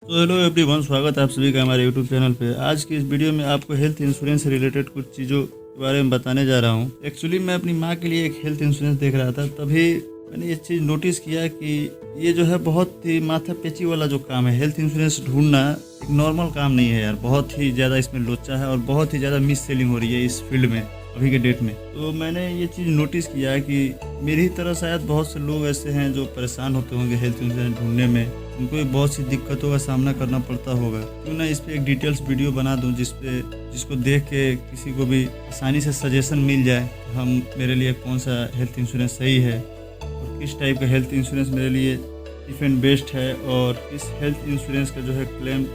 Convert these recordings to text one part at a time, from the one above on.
तो hello everyone, स्वागत है आप सभी का हमारे यूट्यूब चैनल पे। आज की इस वीडियो में आपको हेल्थ इंश्योरेंस से रिलेटेड कुछ चीज़ों के बारे में बताने जा रहा हूँ। एक्चुअली मैं अपनी माँ के लिए एक हेल्थ इंश्योरेंस देख रहा था, तभी मैंने ये चीज़ नोटिस किया कि ये जो है बहुत ही माथा पेची वाला जो काम है। हेल्थ इंश्योरेंस ढूंढना एक नॉर्मल काम नहीं है यार, बहुत ही ज़्यादा इसमें लोचा है और बहुत ही ज़्यादा मिस सेलिंग हो रही है इस फील्ड में अभी के डेट में। तो मैंने ये चीज़ नोटिस किया कि मेरी तरह शायद बहुत से लोग ऐसे हैं जो परेशान होते होंगे हेल्थ इंश्योरेंस ढूंढने में, उनको भी बहुत सी दिक्कतों का सामना करना पड़ता होगा। क्यों ना इस पर एक डिटेल्स वीडियो बना दूं जिसको देख के किसी को भी आसानी से सजेशन मिल जाए हम मेरे लिए कौन सा हेल्थ इंश्योरेंस सही है और किस टाइप का हेल्थ इंश्योरेंस मेरे लिए चीफ एंड बेस्ट है और किस हेल्थ इंश्योरेंस का जो है क्लेम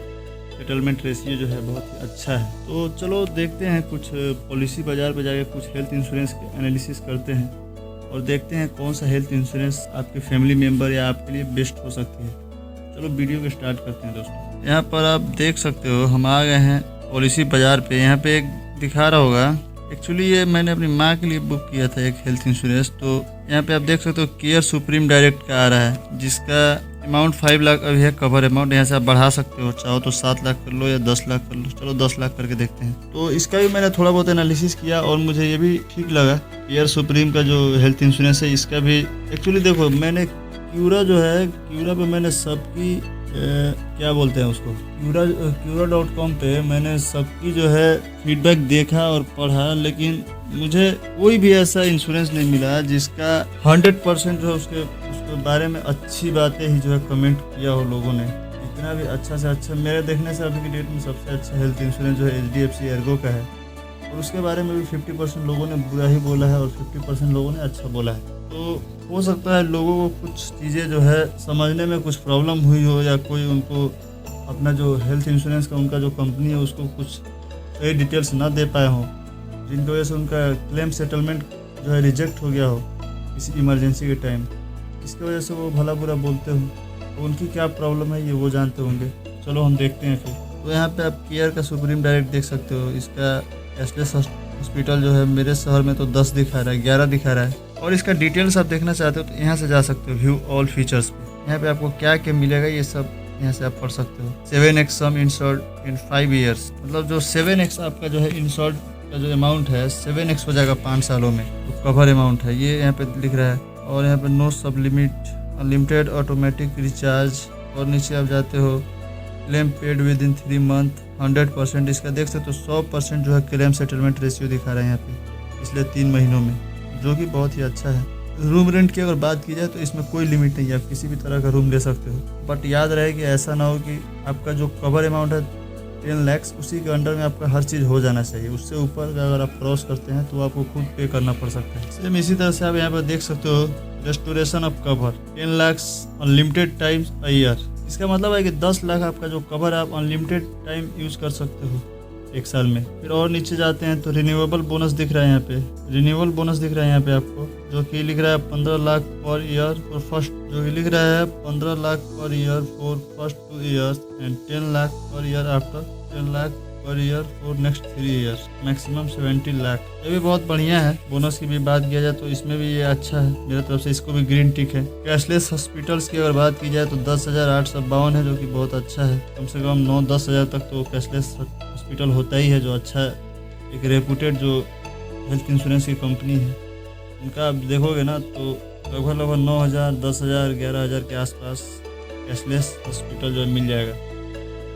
सेटलमेंट रेशियो जो है बहुत ही अच्छा है। तो चलो देखते हैं, कुछ पॉलिसी बाज़ार पे जाके कुछ हेल्थ इंश्योरेंस के एनालिसिस करते हैं और देखते हैं कौन सा हेल्थ इंश्योरेंस आपके फैमिली मेम्बर या आपके लिए बेस्ट हो सकती है। चलो वीडियो को स्टार्ट करते हैं दोस्तों। यहाँ पर आप देख सकते हो हम आ गए हैं पॉलिसी बाज़ार पे। यहाँ पे एक दिखा रहा होगा, एक्चुअली ये मैंने अपनी माँ के लिए बुक किया था एक हेल्थ इंश्योरेंस। तो यहाँ पे आप देख सकते हो केयर सुप्रीम डायरेक्ट का आ रहा है, जिसका अमाउंट 5 लाख अभी है कवर अमाउंट। यहाँ से आप बढ़ा सकते हो, चाहो तो 7 लाख कर लो या 10 लाख कर लो। चलो 10 लाख करके देखते हैं। तो इसका भी मैंने थोड़ा बहुत एनालिसिस किया और मुझे ये भी ठीक लगा। केयर सुप्रीम का जो हेल्थ इंश्योरेंस है इसका भी एक्चुअली देखो, मैंने क्यूरा जो है, क्यूरा पे मैंने सबकी क्या बोलते हैं उसको, क्यूरा.com पे मैंने सबकी जो है फीडबैक देखा और पढ़ा, लेकिन मुझे कोई भी ऐसा इंश्योरेंस नहीं मिला जिसका 100% जो है उसके बारे में अच्छी बातें ही जो है कमेंट किया हो लोगों ने। इतना भी अच्छा से अच्छा मेरे देखने से अभी की डेट में सबसे अच्छा हेल्थ इंश्योरेंस जो है HDFC एर्गो का है, और उसके बारे में भी 50% लोगों ने बुरा ही बोला है और 50% लोगों ने अच्छा बोला है। तो हो सकता है लोगों को कुछ चीज़ें जो है समझने में कुछ प्रॉब्लम हुई हो, या कोई उनको अपना जो हेल्थ इंश्योरेंस का उनका जो कंपनी है उसको कुछ सही डिटेल्स ना दे पाए हो, जिनकी वजह से उनका क्लेम सेटलमेंट जो है रिजेक्ट हो गया हो किसी इमरजेंसी के टाइम। इसकी वजह से वो भला बुरा बोलते हो, तो उनकी क्या प्रॉब्लम है ये वो जानते होंगे। चलो हम देखते हैं फिर। तो यहाँ पे आप केयर का सुप्रीम डायरेक्ट देख सकते हो। इसका कैशलेस हॉस्पिटल जो है मेरे शहर में तो 10 दिखा रहा है, 11 दिखा रहा है। और इसका डिटेल्स आप देखना चाहते हो तो यहाँ से जा सकते हो व्यू ऑल फीचर्स पे। यहाँ पे आपको क्या क्या मिलेगा ये सब यहाँ से आप पढ़ सकते हो। 7x सम इंश्योर्ड इन 5 ईयर्स, मतलब जो 7x आपका जो है इंश्योर्ड का जो अमाउंट है 7x हो जाएगा 5 सालों में, तो कवर अमाउंट है ये यहाँ पे लिख रहा है। और यहाँ पे नो सब लिमिट, अनलिमिटेड ऑटोमेटिक रिचार्ज, और नीचे आप जाते हो claim paid with in 3 month 100%। इसका देख सकते हो 100% जो है क्लेम सेटलमेंट रेशियो दिखा रहा है यहाँ पे पिछले 3 महीनों में, जो कि बहुत ही अच्छा है। रूम रेंट की अगर बात की जाए तो इसमें कोई लिमिट नहीं है, आप किसी भी तरह का रूम ले सकते हो। बट याद रहे कि ऐसा ना हो कि आपका जो कवर अमाउंट है 10 लाख, उसी के अंडर में आपका हर चीज़ हो जाना चाहिए। उससे ऊपर अगर आप क्रॉस करते हैं तो आपको खुद पे करना पड़ सकता है। सेम इसी तरह से आप यहाँ पर देख सकते हो restoration of cover 10 lakh unlimited times a year. इसका मतलब है कि 10 लाख आपका जो कवर है आप अनलिमिटेड टाइम यूज़ कर सकते हो 1 साल में। फिर और नीचे जाते हैं तो रिन्यूएबल बोनस दिख रहा है यहाँ पे, रिन्यूएबल बोनस दिख रहा है यहाँ पे आपको, जो कि लिख रहा है 15 lakh per year for first, जो कि लिख रहा है 15 lakh per year for first 2 years and 10 lakh per year after 10 lakh per year for next 3 years, maximum 70 lakh. ये भी बहुत बढ़िया है। बोनस की भी बात किया जाए तो इसमें भी ये अच्छा है, मेरे तरफ से इसको भी ग्रीन टिक है। कैशलेस हॉस्पिटल्स की अगर बात की जाए तो 10,852 है, जो कि बहुत अच्छा है। कम से कम 9-10 हज़ार तक तो कैशलेस हॉस्पिटल होता ही है, जो अच्छा है। एक रेपुटेड जो हेल्थ इंश्योरेंस की कंपनी है, उनका आप देखोगे ना तो लगभग 9,000, 10,000, 11,000 के आसपास कैशलेस हॉस्पिटल जो मिल जाएगा।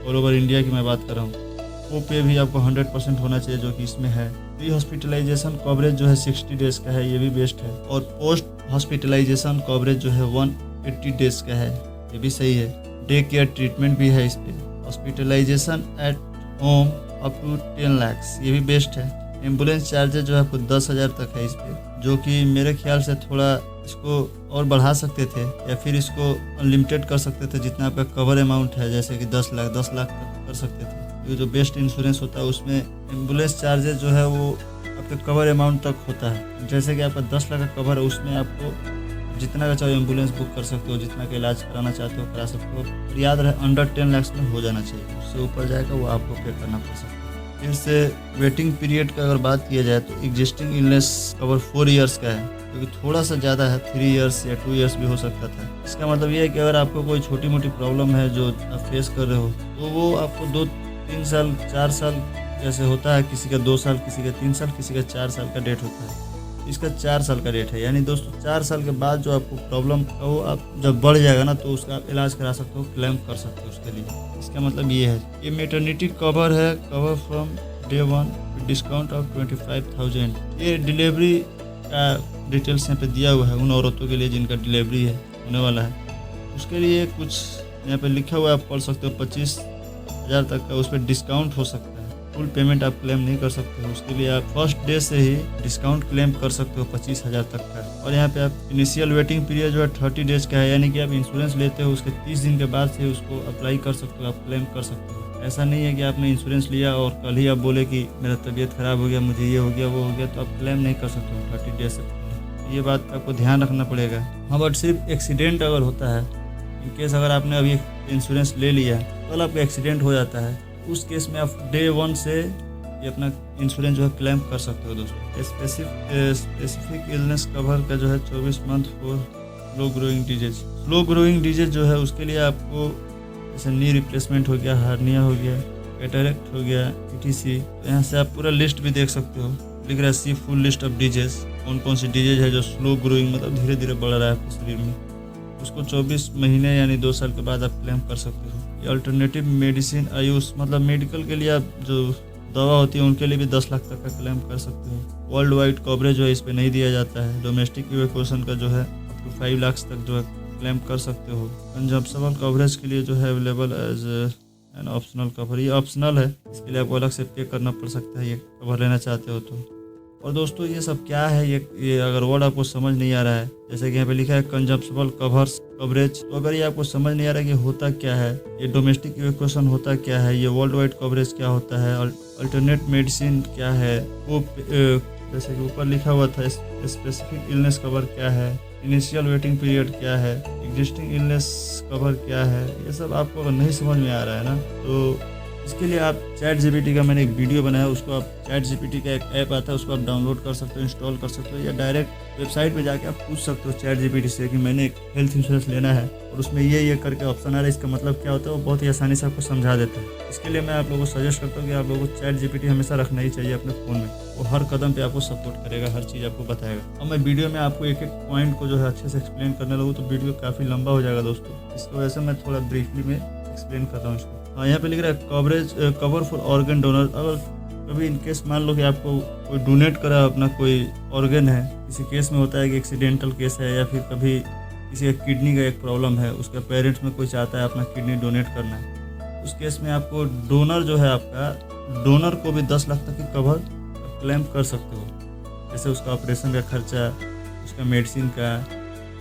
ऑल ओवर इंडिया की मैं बात कर रहा हूँ। वो पे भी आपको 100% होना चाहिए, जो कि इसमें है। प्री हॉस्पिटलाइजेशन कवरेज जो है 60 डेज का है, ये भी बेस्ट है। और पोस्ट हॉस्पिटलाइजेशन कवरेज जो है 180 डेज का है, ये भी सही है। डे केयर ट्रीटमेंट भी है इस पर। Hospitalization at home up to 10 lakh, ये भी बेस्ट है। एम्बुलेंस चार्जेज जो है आपको 10,000 तक है इस पर, जो कि मेरे ख्याल से थोड़ा इसको और बढ़ा सकते थे या फिर इसको अनलिमिटेड कर सकते थे। जितना आपका कवर अमाउंट है, जैसे कि 10 लाख तक कर सकते थे। ये जो बेस्ट इंश्योरेंस होता है उसमें एम्बुलेंस चार्जेस जो है वो आपके कवर अमाउंट तक होता है। जैसे कि आपका 10 लाख का कवर है, उसमें आपको जितना का चाहे एम्बुलेंस बुक कर सकते हो, जितना का इलाज कराना चाहते हो करा सकते हो। और याद रहे अंडर 10 लाख में हो जाना चाहिए, उससे ऊपर जाएगा वो आपको पे करना पड़ सकता है। फिर से वेटिंग पीरियड का अगर बात किया जाए तो एग्जिस्टिंग इलनेस कवर 4 ईयर्स का है, क्योंकि थोड़ा सा ज़्यादा है, 3 ईयर्स या 2 ईयर्स भी हो सकता था। इसका मतलब ये है कि अगर आपको कोई छोटी मोटी प्रॉब्लम है जो आप फेस कर रहे हो तो वो आपको 2-3 साल 4 साल जैसे होता है, किसी का 2 साल, किसी का 3 साल, किसी का 4 साल का डेट होता है। इसका 4 साल का डेट है, यानी दोस्तों 4 साल के बाद जो आपको प्रॉब्लम वो आप जब बढ़ जाएगा ना तो उसका आप इलाज करा सकते हो, क्लेम कर सकते हो उसके लिए। इसका मतलब ये है, ये मैटरनिटी कवर है, cover from day 1 discount of 25,000। ये डिलीवरी का डिटेल्स यहाँ पे दिया हुआ है उन औरतों के लिए जिनका डिलीवरी है होने वाला है, उसके लिए कुछ यहाँ पे लिखा हुआ है, आप पढ़ सकते हो। 25,000 तक का उस पर डिस्काउंट हो सकता है, फुल पेमेंट आप क्लेम नहीं कर सकते हो। उसके लिए आप फर्स्ट डे से ही डिस्काउंट क्लेम कर सकते हो 25,000 तक का। और यहाँ पे आप इनिशियल वेटिंग पीरियड जो है 30 डेज का है, यानी कि आप इंश्योरेंस लेते हो उसके 30 दिन के बाद से उसको अप्लाई कर सकते हो, आप क्लेम कर सकते हो। ऐसा नहीं है कि आपने इंश्योरेंस लिया और कल ही आप बोले कि मेरा तबीयत ख़राब हो गया, मुझे ये हो गया वो हो गया, तो आप क्लेम नहीं कर सकते हो 30 डेज से पहले। ये बात आपको ध्यान रखना पड़ेगा। हाँ, बट सिर्फ एक्सीडेंट अगर होता है, इन केस अगर आपने अभी इंश्योरेंस ले लिया कल आपका एक्सीडेंट हो जाता है, उस केस में आप डे 1 से ये अपना इंश्योरेंस जो है क्लेम कर सकते हो दोस्तों। स्पेसिफिक इलनेस कवर का जो है 24 month for slow growing disease. Slow growing disease जो है उसके लिए आपको जैसे नी रिप्लेसमेंट हो गया, हार्निया हो गया, कैटरेक्ट हो गया, ETC। तो यहाँ से आप पूरा लिस्ट भी देख सकते हो, लिख रहा है सी फुल लिस्ट ऑफ डिजीज, कौन कौन सी डिजीज है जो स्लो ग्रोइंग मतलब धीरे धीरे बढ़ रहा है आपके शरीर में, उसको 24 महीने यानी 2 साल के बाद आप क्लेम कर सकते हो। ये अल्टरनेटिव मेडिसिन आयुष मतलब मेडिकल के लिए आप जो दवा होती है उनके लिए भी 10 लाख तक का क्लेम कर सकते हो। वर्ल्ड वाइड कवरेज जो है इस पर नहीं दिया जाता है। डोमेस्टिक इवैक्यूएशन का जो है अप टू 5 लाख तक जो है क्लेम कर सकते हो। कंजम्पशनल कवरेज के लिए जो है available as an optional cover, ये ऑप्शनल है, इसके लिए आपको अलग से पे करना पड़ सकता है ये कवर लेना चाहते हो तो। और दोस्तों ये सब क्या है, ये अगर वर्ड आपको समझ नहीं आ रहा है, जैसे कि यहाँ पे लिखा है कंजम्पशनल कवरेज, तो अगर ये आपको समझ नहीं आ रहा है कि होता क्या है, ये डोमेस्टिक इवैक्यूएशन होता क्या है, ये वर्ल्ड वाइड कवरेज क्या होता है, अल्टरनेट मेडिसिन क्या है, वो जैसे कि ऊपर लिखा हुआ था स्पेसिफिक इलनेस कवर क्या है, इनिशियल वेटिंग पीरियड क्या है, एग्जिस्टिंग इलनेस कवर क्या है, ये सब आपको अगर नहीं समझ में आ रहा है ना तो इसके लिए आप ChatGPT का मैंने एक वीडियो बनाया, उसको आप ChatGPT का एक ऐप आता है उसको आप डाउनलोड कर सकते हो, इंस्टॉल कर सकते हो, या डायरेक्ट वेबसाइट पे जाके आप पूछ सकते हो ChatGPT से कि मैंने एक हेल्थ इंश्योरेंस लेना है और उसमें ये करके ऑप्शन आ रहा है, इसका मतलब क्या होता है, वो बहुत ही आसानी से आपको समझा देता है। इसके लिए मैं आप लोगों को सजेस्ट करता हूँ कि आप लोगों को ChatGPT हमेशा रखना ही चाहिए अपने फ़ोन में, वो हर कदम पर आपको सपोर्ट करेगा, हर चीज़ आपको बताएगा। और मैं वीडियो में आपको एक एक पॉइंट को जो है अच्छे से एक्सप्लेन करने लगूँ तो वीडियो काफ़ी लंबा हो जाएगा दोस्तों, इसकी वजह से मैं थोड़ा ब्रीफली में एक्सप्लेन कर रहा हूँ इसको। हाँ, यहाँ पे लिख रहा है कवर फॉर ऑर्गन डोनर। अगर कभी इनकेस मान लो कि आपको कोई डोनेट करा अपना कोई ऑर्गन है, किसी केस में होता है कि एक्सीडेंटल केस है या फिर कभी किसी का किडनी का एक प्रॉब्लम है, उसका पेरेंट्स में कोई चाहता है अपना किडनी डोनेट करना है, उस केस में आपको डोनर जो है आपका डोनर को भी 10 लाख तक की कवर क्लेम कर सकते हो। जैसे उसका ऑपरेशन का खर्चा, उसका मेडिसिन का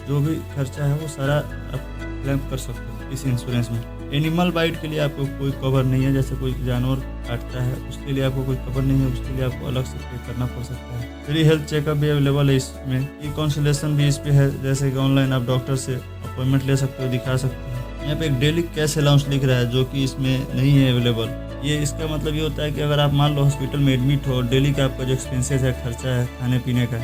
जो भी खर्चा है वो सारा आप क्लेम कर सकते हो इस इंश्योरेंस में। एनिमल बाइट के लिए आपको कोई कवर नहीं है, जैसे कोई जानवर काटता है उसके लिए आपको कोई कवर नहीं है, उसके लिए आपको अलग से पे करना पड़ सकता है। फ्री हेल्थ चेकअप भी अवेलेबल है इसमें, ई कंसल्टेशन भी इस पे है, जैसे कि ऑनलाइन आप डॉक्टर से अपॉइंटमेंट ले सकते हो, दिखा सकते हो। यहाँ पे एक डेली कैश अलाउंस लिख रहा है जो कि इसमें नहीं है अवेलेबल। ये इसका मतलब ये होता है कि अगर आप मान लो हॉस्पिटल में एडमिट हो, डेली का आपका जो एक्सपेंसेस है, खर्चा है खाने पीने का,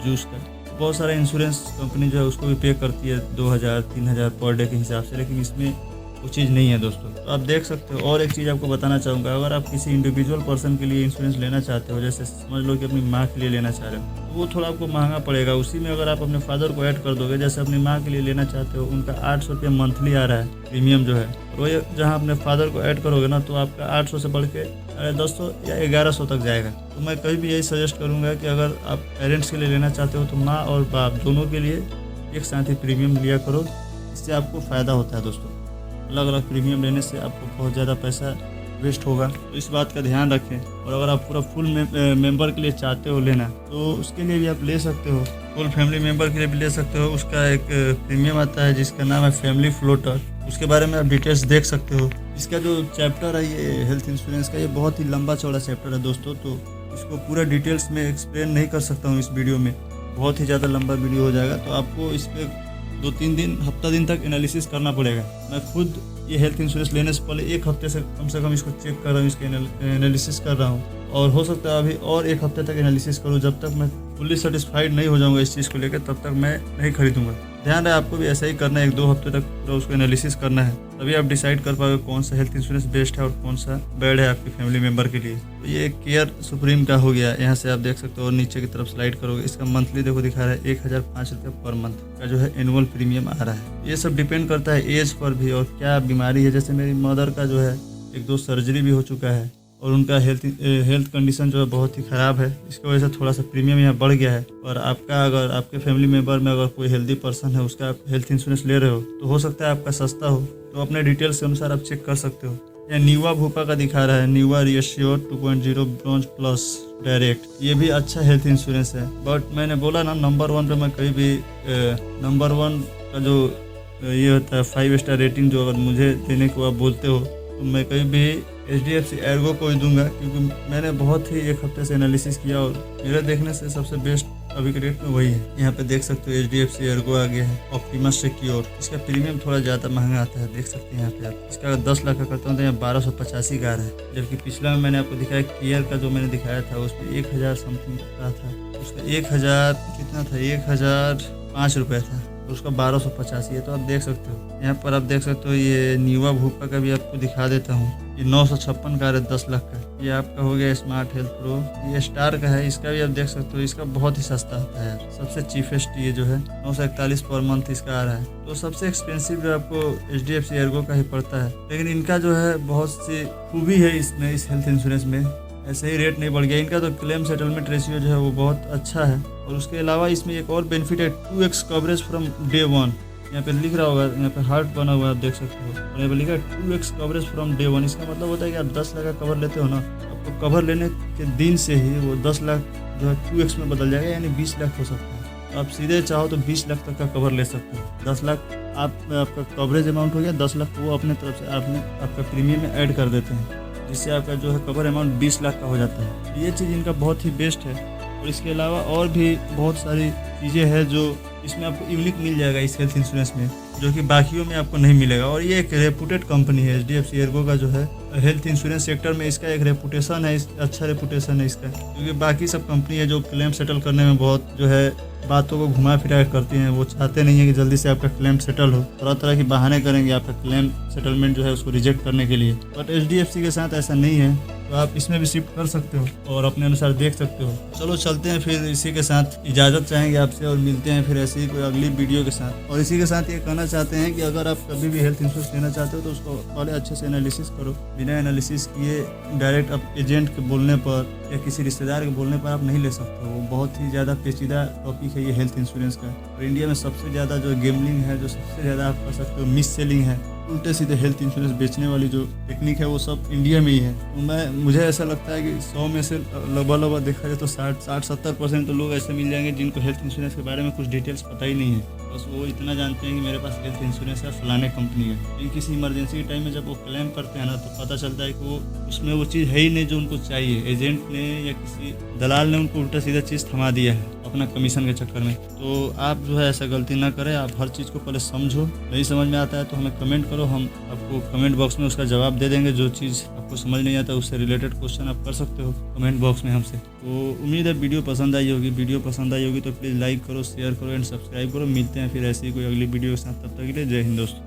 जूस का, बहुत सारा इंश्योरेंस कंपनी जो है उसको भी पे करती है 2,000-3,000 पर डे के हिसाब से, लेकिन इसमें वो चीज़ नहीं है दोस्तों, तो आप देख सकते हो। और एक चीज़ आपको बताना चाहूँगा, अगर आप किसी इंडिविजुअल पर्सन के लिए इंश्योरेंस लेना चाहते हो, जैसे समझ लो कि अपनी माँ के लिए लेना चाह रहे हो, तो वो थोड़ा आपको महंगा पड़ेगा। उसी में अगर आप अपने फादर को ऐड कर दोगे, जैसे अपनी माँ के लिए लेना चाहते हो, उनका 800 रुपये मंथली आ रहा है प्रीमियम जो है, वो जहाँ अपने फादर को ऐड करोगे ना तो आपका 800 से बढ़ के 1150 या 1100 तक जाएगा। तो मैं कभी भी यही सजेस्ट करूँगा कि अगर आप पेरेंट्स के लिए लेना चाहते हो तो माँ और बाप दोनों के लिए एक साथ ही प्रीमियम लिया करो, इससे आपको फ़ायदा होता है दोस्तों। अलग अलग प्रीमियम लेने से आपको बहुत ज़्यादा पैसा वेस्ट होगा, तो इस बात का ध्यान रखें। और अगर आप पूरा फुल मेंबर के लिए चाहते हो लेना तो उसके लिए भी आप ले सकते हो, फुल फैमिली मेंबर के लिए भी ले सकते हो। उसका एक प्रीमियम आता है जिसका नाम है फैमिली फ्लोटर, उसके बारे में आप डिटेल्स देख सकते हो। इसका जो चैप्टर है ये हेल्थ इंश्योरेंस का, ये बहुत ही लंबा चौड़ा चैप्टर है दोस्तों, तो इसको पूरा डिटेल्स में एक्सप्लेन नहीं कर सकता हूँ इस वीडियो में, बहुत ही ज़्यादा लंबा वीडियो हो जाएगा। तो आपको इस पर 2-3 दिन हफ्ता दिन तक एनालिसिस करना पड़ेगा। मैं खुद ये हेल्थ इंश्योरेंस लेने से पहले 1 हफ्ते से कम इसको चेक कर रहा हूँ, इसके एनालिसिस कर रहा हूँ और हो सकता है अभी और 1 हफ्ते तक एनालिसिस करूँ। जब तक मैं फुल्ली सेटिस्फाइड नहीं हो जाऊँगा इस चीज़ को लेकर तब तक मैं नहीं खरीदूँगा। ध्यान रहे आपको भी ऐसा ही करना है, 1-2 हफ्ते तक पूरा उसको एनालिसिस करना है, तभी आप डिसाइड कर पाओगे कौन सा हेल्थ इंश्योरेंस बेस्ट है और कौन सा बैड है आपकी फैमिली मेम्बर के लिए। तो ये केयर सुप्रीम का हो गया, यहाँ से आप देख सकते हो और नीचे की तरफ स्लाइड करोगे, इसका मंथली देखो दिखा रहा है 1005 रुपये पर मंथ का जो है एनुअल प्रीमियम आ रहा है। ये सब डिपेंड करता है एज पर भी और क्या बीमारी है। जैसे मेरी मदर का जो है 1-2 सर्जरी भी हो चुका है और उनका हेल्थ कंडीशन जो है बहुत ही ख़राब है, इसकी वजह से थोड़ा सा प्रीमियम यहाँ बढ़ गया है। और आपका अगर आपके फैमिली मेम्बर में अगर कोई हेल्दी पर्सन है उसका आप हेल्थ इंश्योरेंस ले रहे हो तो हो सकता है आपका सस्ता हो, तो अपने डिटेल्स के अनुसार आप चेक कर सकते हो। या न्यूवा भूपा का दिखा रहा है, न्यूवा रिएश्योर 2.0 ब्रॉन्ज प्लस डायरेक्ट, ये भी अच्छा हेल्थ इंश्योरेंस है। बट मैंने बोला ना नंबर 1 पे मैं कहीं भी नंबर 1 का जो ये होता है 5 स्टार रेटिंग जो अगर मुझे देने को आप बोलते हो तो मैं कहीं भी HDFC एर्गो को ही दूंगा, क्योंकि मैंने बहुत ही 1 हफ्ते से एनालिसिस किया और मेरे देखने से सबसे बेस्ट अभी के डेट में वही है। यहाँ पे देख सकते हो HDFC एर्गो आ गया है, ऑप्टिमस सिक्योर, इसका प्रीमियम थोड़ा ज़्यादा महंगा आता है, देख सकते हैं यहाँ पे आप। इसका अगर 10 लाख का करता हूँ तो यहाँ 1285 का है, जबकि पिछला में मैंने आपको दिखाया केयर का जो मैंने दिखाया था उसमें 1000 समथिंग का था, उसका 1000 कितना था 1005 रुपये था, तो उसका 1285 है। तो आप देख सकते हो यहाँ पर, आप देख सकते हो ये न्यूवा भूपा का भी आपको दिखा देता हूँ, ये 956 का है 10 लाख का। ये आपका हो गया स्मार्ट हेल्थ प्रो, ये स्टार का है, इसका भी आप देख सकते हो, इसका बहुत ही सस्ता आता है यार, सबसे चीफेस्ट ये जो है 941 पर मंथ इसका आ रहा है। तो सबसे एक्सपेंसिव जो आपको HDFC एर्गो का ही पड़ता है, लेकिन इनका जो है बहुत सी खूबी है इसमें, इस हेल्थ इंश्योरेंस में ऐसे ही रेट नहीं बढ़ गया इनका। तो क्लेम सेटलमेंट रेशियो जो है वो बहुत अच्छा है और उसके अलावा इसमें एक और बेनिफिट है 2x कवरेज फ्रॉम डे 1। यहाँ पे लिख रहा होगा, यहाँ पे हार्ट बना हुआ है आप देख सकते हो, और यहाँ पे लिखा है 2x कवरेज फ्रॉम डे 1। इसका मतलब होता है कि आप 10 लाख का कवर लेते हो ना, आपको कवर लेने के दिन से ही वो 10 लाख जो है 2x में बदल जाएगा, यानी 20 लाख हो सकता है। तो आप सीधे चाहो तो 20 लाख तक का कवर ले सकते हो। 10 लाख आपका कवरेज अमाउंट हो गया, 10 लाख वो अपने तरफ से आपका प्रीमियम में ऐड कर देते हैं, जिससे आपका जो है कवर अमाउंट 20 लाख का हो जाता है। ये चीज़ इनका बहुत ही बेस्ट है। और इसके अलावा और भी बहुत सारी चीज़ें हैं जो इसमें आपको यूनिक मिल जाएगा इस हेल्थ इंश्योरेंस में, जो कि बाकियों में आपको नहीं मिलेगा। और ये एक रेपुटेड कंपनी है HDFC एर्गो का जो है हेल्थ इंश्योरेंस सेक्टर में, इसका एक रेपुटेशन है, अच्छा रेपुटेशन है इसका, क्योंकि बाकी सब कंपनी है जो क्लेम सेटल करने में बहुत जो है बातों को घुमा फिरा करती हैं, वो चाहते नहीं है कि जल्दी से आपका क्लेम सेटल हो, तरह तरह की बहाने करेंगे आपका क्लेम सेटलमेंट जो है उसको रिजेक्ट करने के लिए। बट HDFC के साथ ऐसा नहीं है, तो आप इसमें भी शिफ्ट कर सकते हो और अपने अनुसार देख सकते हो। चलो चलते हैं फिर, इसी के साथ इजाज़त चाहेंगे आपसे और मिलते हैं फिर ऐसे ही कोई अगली वीडियो के साथ। और इसी के साथ ये कहना चाहते हैं कि अगर आप कभी भी हेल्थ इंश्योरेंस लेना चाहते हो तो उसको पहले अच्छे से एनालिसिस करो। बिना एनालिसिस किए डायरेक्ट आप एजेंट के बोलने पर या किसी रिश्तेदार के बोलने पर आप नहीं ले सकते हो। वो बहुत ही ज़्यादा पेचीदा टॉपिक है ये हेल्थ इंश्योरेंस का। और इंडिया में सबसे ज़्यादा जो गेमलिंग है, जो सबसे ज़्यादा आप कह सकते हो मिस सेलिंग है, उल्टे सीधे हेल्थ इंश्योरेंस बेचने वाली जो टेक्निक है वो सब इंडिया में ही है। तो मुझे ऐसा लगता है कि 100 में से लगभग देखा जाए तो 60-70% तो लोग ऐसे मिल जाएंगे जिनको हेल्थ इंश्योरेंस के बारे में कुछ डिटेल्स पता ही नहीं है। बस वो इतना जानते हैं कि मेरे पास हेल्थ इंश्योरेंस है फलाने कंपनी है, लेकिन किसी इमरजेंसी के टाइम में जब वो क्लेम करते हैं ना तो पता चलता है कि वो उसमें वो चीज़ है ही नहीं जो उनको चाहिए। एजेंट ने या किसी दलाल ने उनको उल्टा सीधा चीज़ थमा दिया है अपना कमीशन के चक्कर में। तो आप जो है ऐसा गलती ना करें, आप हर चीज़ को पहले समझो। नहीं समझ में आता है तो हमें कमेंट करो, हम आपको कमेंट बॉक्स में उसका जवाब दे देंगे। जो चीज़ आपको समझ नहीं आता उससे रिलेटेड क्वेश्चन आप कर सकते हो कमेंट बॉक्स में हमसे। तो उम्मीद है वीडियो पसंद आई होगी। वीडियो पसंद आई होगी तो प्लीज़ लाइक करो, शेयर करो एंड सब्सक्राइब करो। मिलते हैं फिर ऐसी कोई अगली वीडियो के साथ, तब तक के लिए जय हिंद दोस्तों।